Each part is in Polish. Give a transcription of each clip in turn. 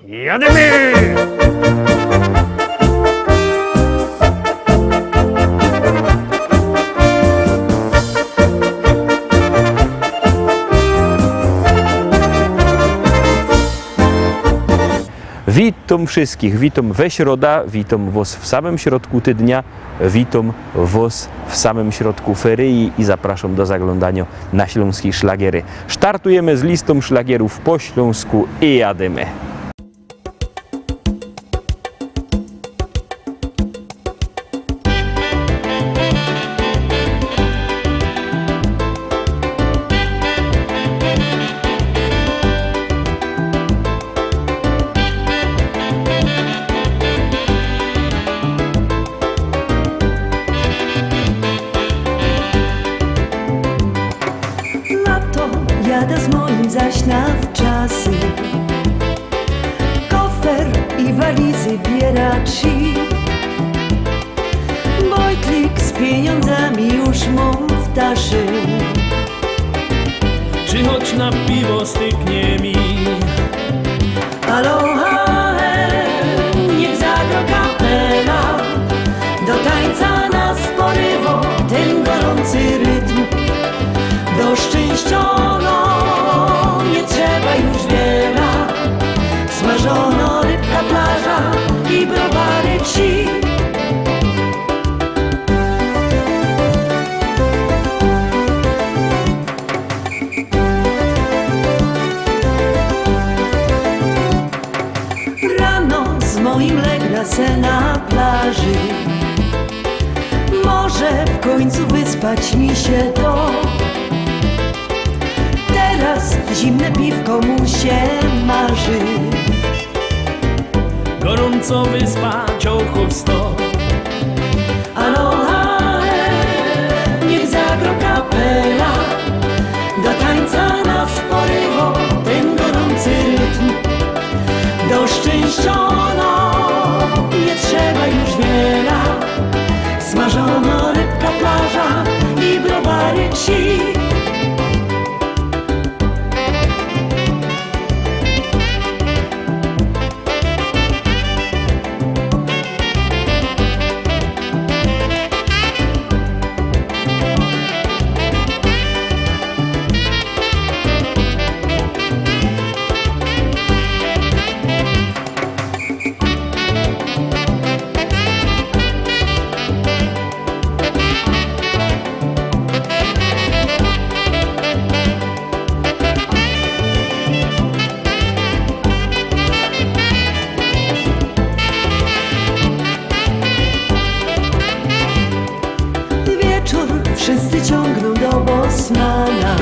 Jademy! Witam wszystkich, witam we środa, witam was w samym środku tygodnia, witam was w samym środku ferii i zapraszam do zaglądania na śląskie szlagiery. Startujemy z listą szlagierów po śląsku i jademy. Jadę z moim zaś na wczasy. Kofer i walizy bieraci. Bojtlik z pieniądzami już mam w taszy. Czy choć na piwo styknie mi? Aloha, niech zagra kapela. Do tańca nas porywa ten gorący rytm. Do szczęściono nie trzeba już wiele. Smażono rybka, plaża i browary ci. Rano z moim legna se na plaży. Może w końcu wyspać mi się to. Teraz zimne piwko mu się marzy. Gorąco wyspa, ciołchów sto. Aloha, niech zagro kapela. Do tańca nas porywa ten gorący rytm. Do szczęściono nie trzeba już wiele. Smażono rybka, plaża i browary ci. Wszyscy ciągną do Bosmana.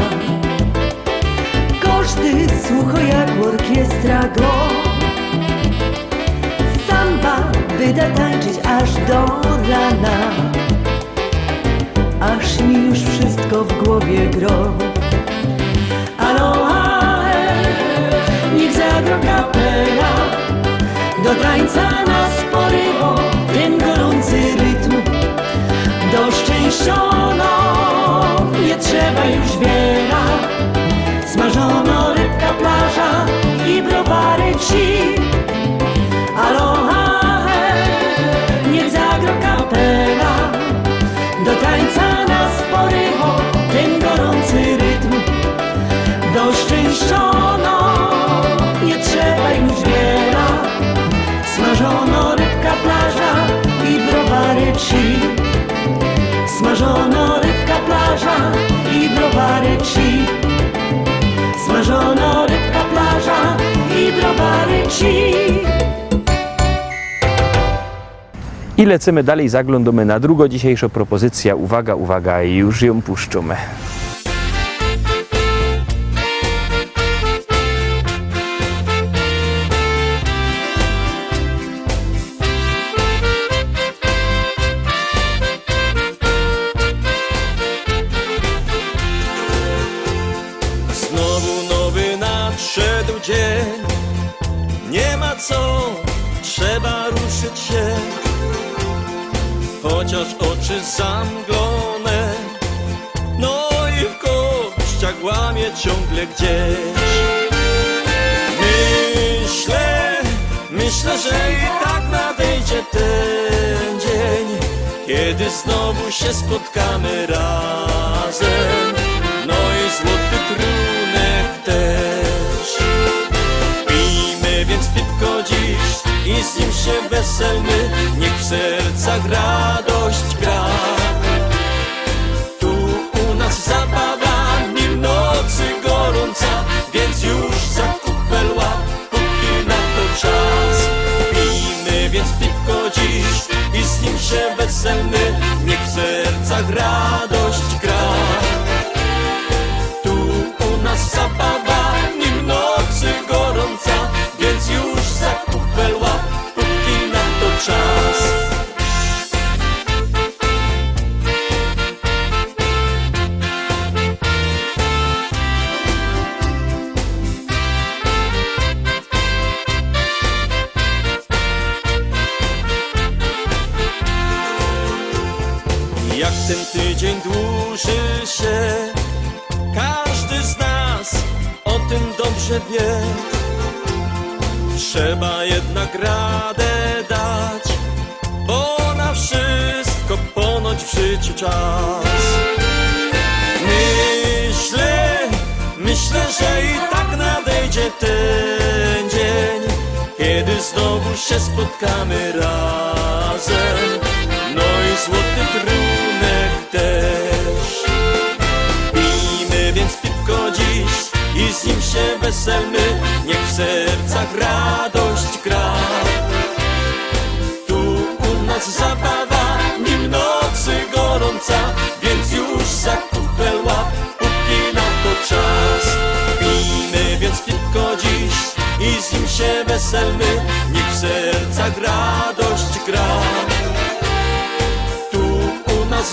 Każdy słucha jak orkiestra go. Samba wyda tańczyć aż do rana. Aż mi już wszystko w głowie gro. Aloha, niech zagro kapela. Do tańca nas porywa ten gorący rytm. Do szczęściono nie trzeba już wiele. Smażono rybka, plaża i browary ci. Aloha, niech zagro kapela. Do tańca nas porywa ten gorący rytm. Do szczęściono nie trzeba już wiele. Smażono rybka, plaża i browary ci. Smażono rybka, plaża i browary ci. Smażono rybka, plaża i browary ci. I lecimy dalej, zaglądamy na drugą dzisiejszą propozycję. Uwaga, uwaga, już ją puszczamy. Nadszedł dzień, nie ma co, trzeba ruszyć się. Chociaż oczy zamglone, no i w kościach łamie ciągle gdzieś. Myślę, Myślę, że i tak nadejdzie ten dzień, kiedy znowu się spotkamy razem. No i złoty trunek też. Pijmy więc piwko dziś i z nim się weselmy, niech w sercach radość gra. Tu u nas zabawa, nim nocy gorąca, więc już za kupel łap, póki na to czas. Pijmy więc piwko dziś i z nim się weselmy, niech w sercach radość gra. Tu u nas zabawa, nim nocy gorąca, więc już za kupel łap, póki na to czas. Jak ten tydzień dłuży się, każdy z nas o tym dobrze wie. Trzeba jednak radę dać, bo na wszystko ponoć w życiu czas. Myślę, że i tak nadejdzie ten dzień, kiedy znowu się spotkamy razem. No i złoty trunek też. Pijmy więc piwko dziś i z nim się weselmy, niech w sercach radość gra. Tu u nas zabawa, nim nocy gorąca, więc już za kupel łap, póki na to czas. Pijmy więc piwko dziś i z nim się weselmy, niech w sercach radość gra.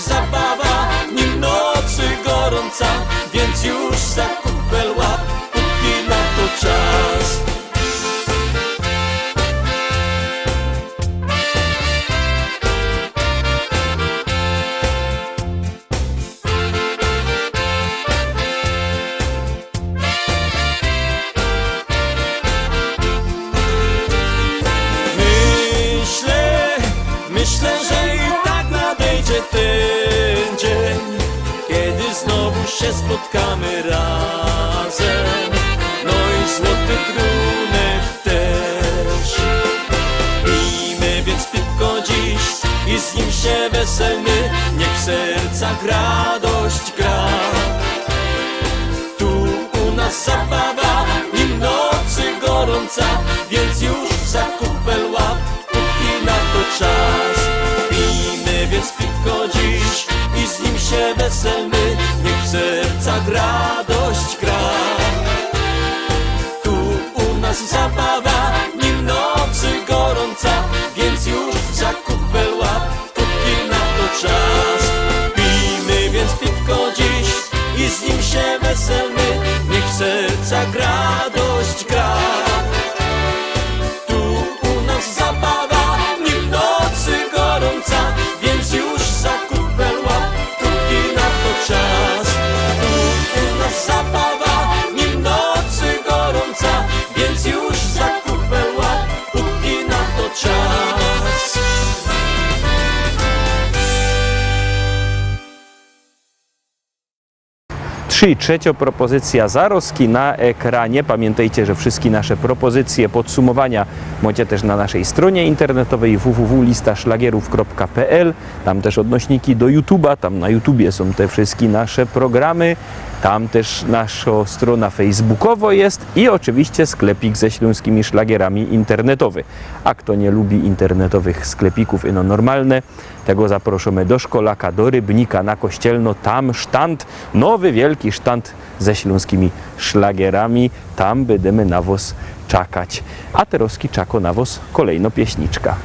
Zabawa, nim nocy gorąca, więc już za kupel łap, póki na to czas. Myślę, że i tak nadejdzie ten dzień, kiedy znowu się spotkamy razem. No i złoty trunek też. Pijmy więc piwko dziś i z nim się weselmy, niech w sercach radość gra. Tu u nas zabawa, nim nocy gorąca, więc już za kupel łap, póki na to czas. Pijmy więc piwko dziś i z nim się weselmy, niech w sercach radość gra. Tu u nas zabawa, nim nocy gorąca, więc już za kupel łap, póki na to czas. Pijmy więc piwko dziś i z nim się weselmy, niech w sercach radość gra. Tu u nas zabawa, nim nocy gorąca, więc już za kupel łap, póki na to czas. Tu u nas zabawa, nim nocy gorąca, więc już za kupel łap, póki na to czas. 3/3 propozycja Zaroski na ekranie. Pamiętajcie, że wszystkie nasze propozycje, podsumowania macie też na naszej stronie internetowej www.listaszlagierów.pl. Tam też odnośniki do YouTube'a, tam na YouTubie są te wszystkie nasze programy. Tam też nasza strona facebookowa jest i oczywiście sklepik ze śląskimi szlagierami internetowy. A kto nie lubi internetowych sklepików, no normalne, tego zaproszamy do Szkolaka, do Rybnika, na Kościelno. Tam sztand, nowy wielki sztand ze śląskimi szlagierami. Tam będziemy na was czekać. A teraz czako na was kolejno pieśniczka.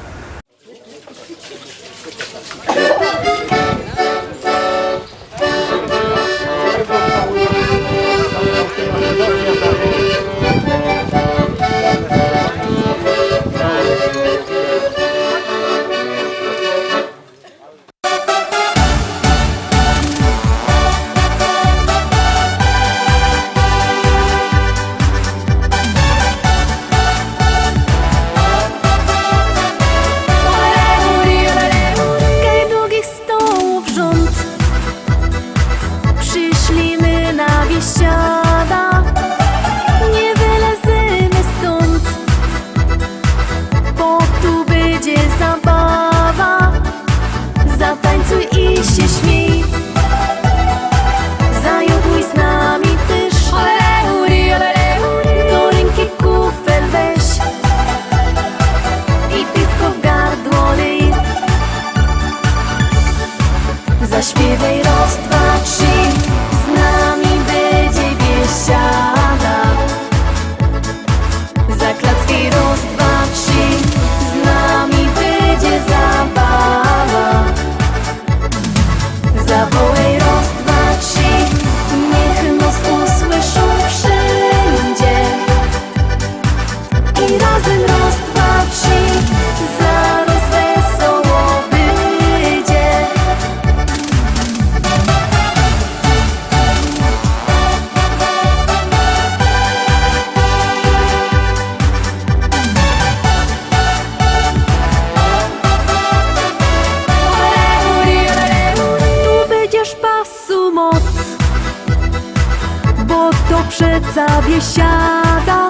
biesiada,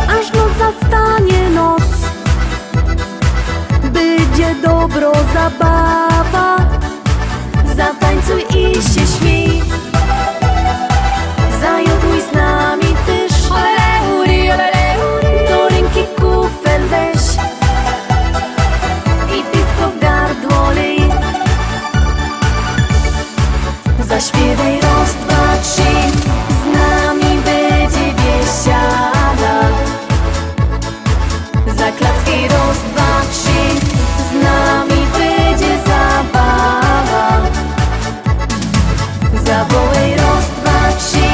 aż noc zastanie noc. Będzie dobro zabawa, zatańcuj i się śmiej. Zajoduj z nami też, do ręki kufel weź i piwko w gardło lej. Zaśpiewaj raz, dwa, trzy, z nami będzie biesiada. Zaklacki raz, dwa, trzy, z nami będzie zabawa. Zawołaj raz, dwa, trzy,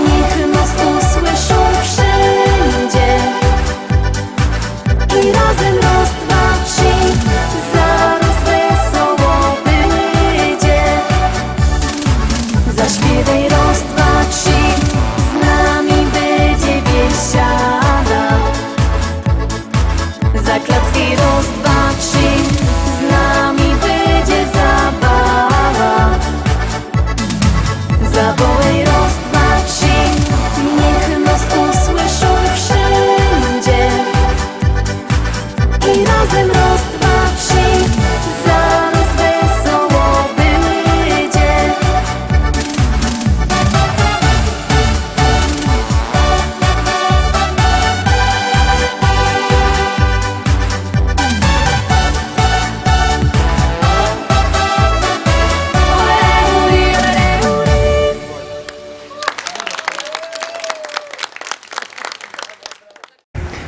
niech nas usłyszą wszędzie. I razem raz, dwa, trzy, zaraz wesoło będzie. Zaśpiewaj raz, dwa, trzy, z nami będzie biesiada. Zaklacki raz, dwa, trzy, z nami będzie zabawa. Zawołaj raz, dwa, trzy, niech nas usłyszą wszędzie. I razem raz, dwa, trzy, zaraz wesoło będzie.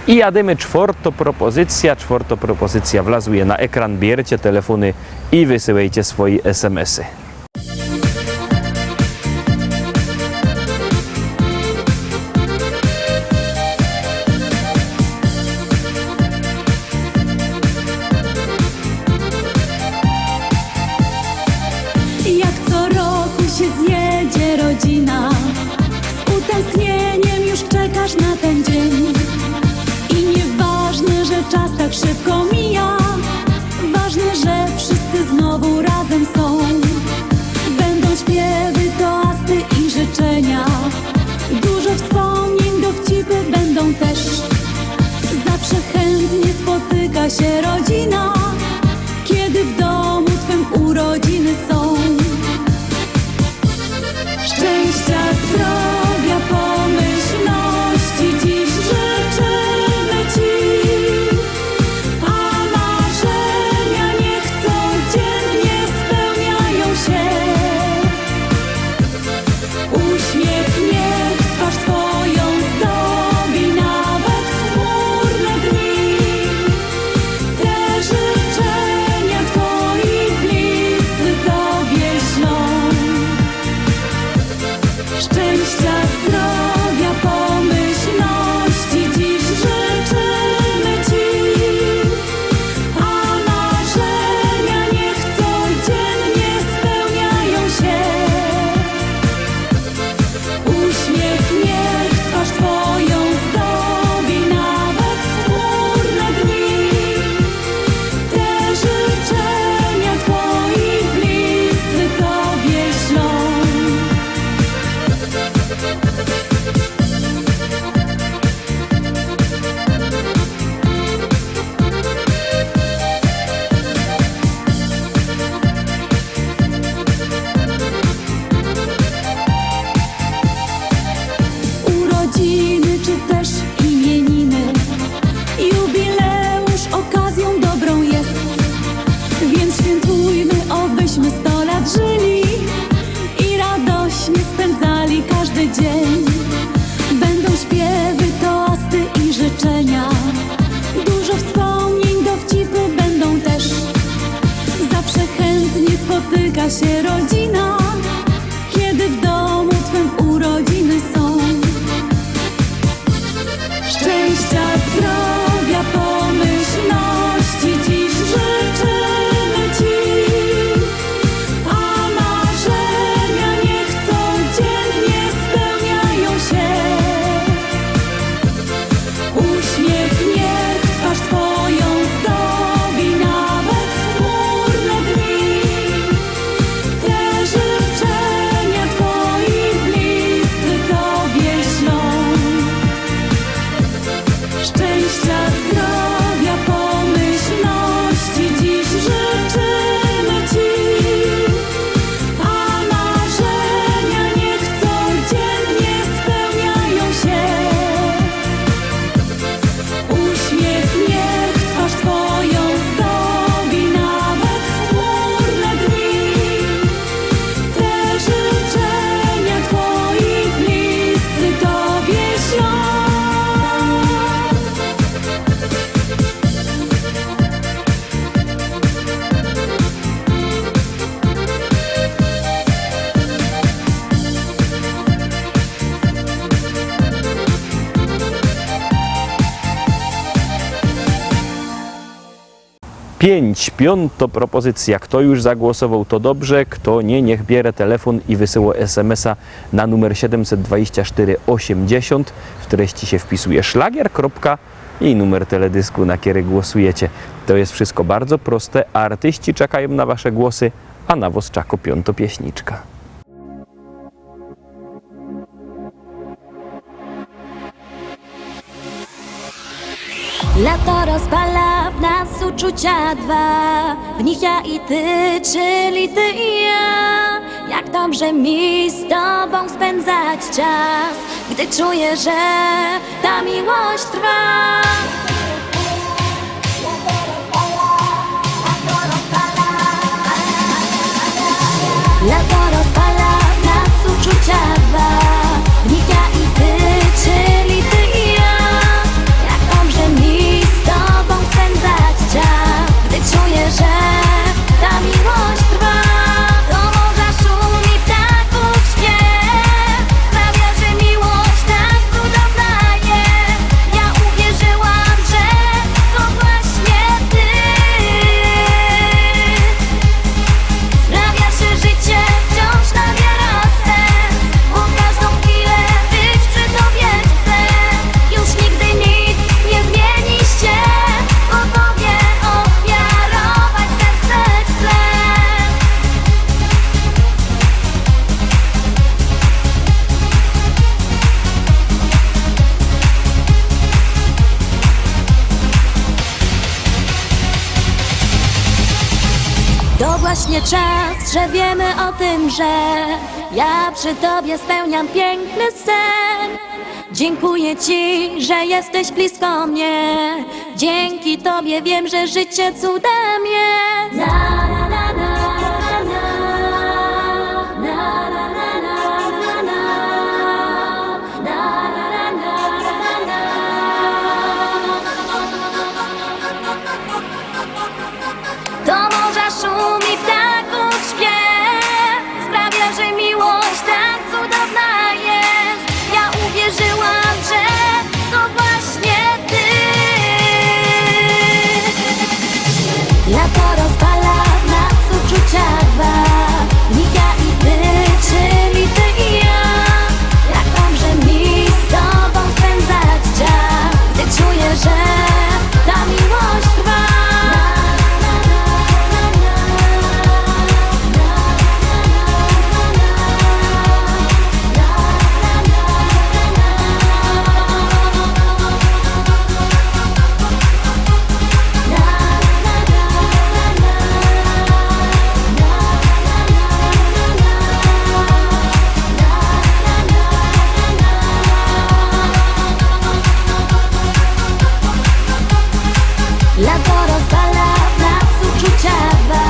I jadymy czwarta propozycja wlazuje na ekran, bierzcie telefony i wysyłajcie swoje SMS-y. Jak co roku się zjedzie rodzina, z utęsknieniem już czekasz na ten dzień. I nieważne, że czas tak szybko mija, ważne, że wszyscy znowu razem są. Będą śpiewy, toasty i życzenia, dużo wspomnień, dowcipy będą też. Zawsze chętnie spotyka się rodzina, kiedy w domu twym urodziny są. Szczęścia, zdrowia, pomyślności dziś życzymy ci, a marzenia niech codziennie spełniają się. Uśmiech niech twarz twoją zdobi nawet w chmurne dni. Te życzenia twoi bliscy tobie ślą. Szczęścia, zdrowia, pomyślności dziś życzymy ci, a marzenia niech codziennie spełniają się. Uśmiech niech twarz twoją zdobi nawet w chmurne dni. Te życzenia twoi bliscy tobie ślą. Urodziny czy też imieniny, jubileusz okazją dobrą jest. Więc świętujmy, obyśmy 100 lat żyli i radośnie spędzali każdy dzień. Będą śpiewy, toasty i życzenia, dużo wspomnień, dowcipy będą też. Zawsze chętnie spotyka się rodzina, kiedy w domu twym urodziny są. Szczęścia, zdrowia, pomyślności dziś życzymy ci, a marzenia niech codziennie spełniają się. Uśmiech niech twarz twoją zdobi nawet w chmurne dni. Te Piąta propozycja. Kto już zagłosował, to dobrze. Kto nie, niech bierze telefon i wysyła SMS-a na numer 724 80. W treści się wpisuje szlagier. I numer teledysku, na który głosujecie. To jest wszystko bardzo proste. Artyści czekają na wasze głosy, a na was czeka piątopieśniczka. Lato rozpala w nas uczucia dwa, w nich ja i ty, czyli ty i ja. Jak dobrze mi z tobą spędzać czas, gdy czuję, że ta miłość trwa. Lato rozpala w nas uczucia dwa, w nich ja i ty, czyli ty i ja. Jak dobrze mi z tobą spędzać czas, gdy czuję, że ta miłość trwa. Do morza szumi ptaków śpiew, sprawia, że miłość tak cudowna jest. Ja uwierzyłam, że to właśnie ty. Sprawia, że życie wciąż nabiera sens, bo każdą chwilę być przy tobie chcę. Już nigdy nic nie zmieni się, bo tobie ofiarować serce chcę. To właśnie czas, że wiemy o tym, że ja przy tobie spełniam piękny sen. Dziękuję ci, że jesteś blisko mnie. Dzięki tobie wiem, że życie cudem jest. Na, na, na, na, na, na, na, na, na, na, na, na, na, na. Do morza szumi ptaków śpiew, sprawia, że miłość tak cudowna jest. Ja uwierzyłam, że to właśnie ty. Lato rozpala w nas uczucia dwa, w nich ja i ty, czyli ty i ja. Jak dobrze mi z tobą spędzać czas, gdy czuję, że ta miłość trwa. Lato rozpala w nas uczucia dwa,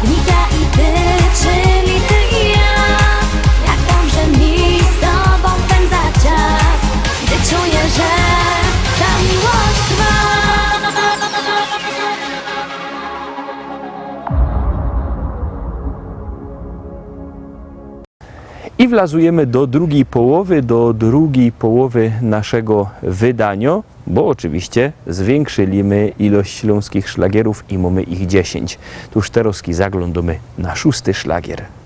w nich ja i ty, czyli ty i ja. Jak dobrze mi z tobą spędzać czas, gdy czuję, że ta miłość trwa. I wlazujemy do drugiej połowy naszego wydania, bo oczywiście zwiększyliśmy ilość śląskich szlagierów i mamy ich 10. Tuż teraz zaglądamy na 6. szlagier.